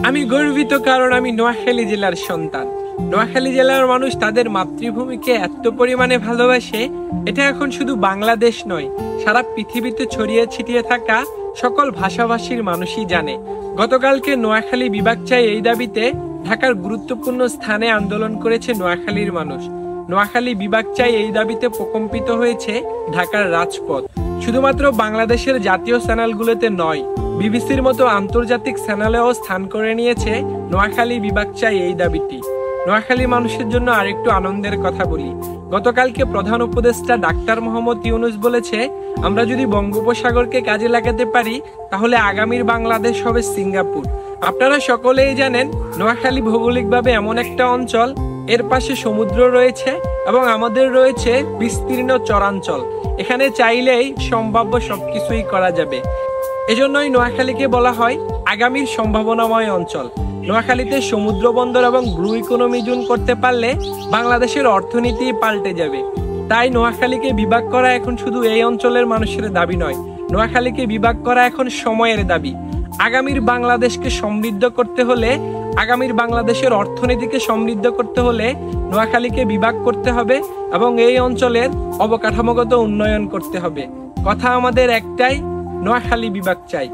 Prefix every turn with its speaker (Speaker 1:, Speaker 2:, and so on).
Speaker 1: আমি গর্বিত কারণ আমি নোয়াখালী জেলার সন্তান। নোয়াখালী জেলার মানুষ তাদের মাতৃভূমিকে এত পরিমাণে ভালোবাসে, এটা এখন শুধু বাংলাদেশ নয়, সারা পৃথিবীতে ছড়িয়ে ছিটিয়ে থাকা সকল ভাষাভাষীর মানুষই জানে। গতকালকে নোয়াখালী বিভাগ চাই এই দাবিতে ঢাকার গুরুত্বপূর্ণ স্থানে আন্দোলন করেছে নোয়াখালীর মানুষ। নোয়াখালী বিভাগ চাই এই দাবিতে প্রকম্পিত হয়েছে ঢাকার রাজপথ। শুধুমাত্র বাংলাদেশের জাতীয় চ্যানেলগুলোতে নয়, বিবিসির মতো আন্তর্জাতিক চ্যানেলেও স্থান করে নিয়েছে নোয়াখালী বিভাগ চাই এই দাবিটি। নোয়াখালী মানুষের জন্য আরেকটু আনন্দের কথা বলি। গতকালকে প্রধান উপদেষ্টা ডাক্তার মোহাম্মদ ইউনূস বলেছে, আমরা যদি বঙ্গোপসাগরকে কাজে লাগাতে পারি তাহলে আগামীর বাংলাদেশ হবে সিঙ্গাপুর। আপনারা সকলেই জানেন নোয়াখালী ভৌগোলিকভাবে এমন একটা অঞ্চল, এর পাশে সমুদ্র রয়েছে এবং আমাদের রয়েছে বিস্তীর্ণ চরাঞ্চল। এখানে চাইলেই সম্ভাব্য সবকিছুই করা যাবে। এজন্যই নোয়াখালীকে বলা হয় আগামীর সম্ভাবনাময় অঞ্চল। নোয়াখালীতে সমুদ্র বন্দর এবং ব্লু ইকোনমি জোন করতে পারলে বাংলাদেশের অর্থনীতি পাল্টে যাবে। তাই নোয়াখালীকে বিভাগ করা এখন শুধু এই অঞ্চলের মানুষের দাবি নয়, নোয়াখালীকে বিভাগ করা এখন সময়ের দাবি। আগামীর বাংলাদেশকে সমৃদ্ধ করতে হলে, আগামীর বাংলাদেশের অর্থনীতিকে সমৃদ্ধ করতে হলে নোয়াখালীকে বিভাগ করতে হবে এবং এই অঞ্চলের অবকাঠামোগত উন্নয়ন করতে হবে। কথা আমাদের একটাই, নোয়াখালী বিভাগ চাই।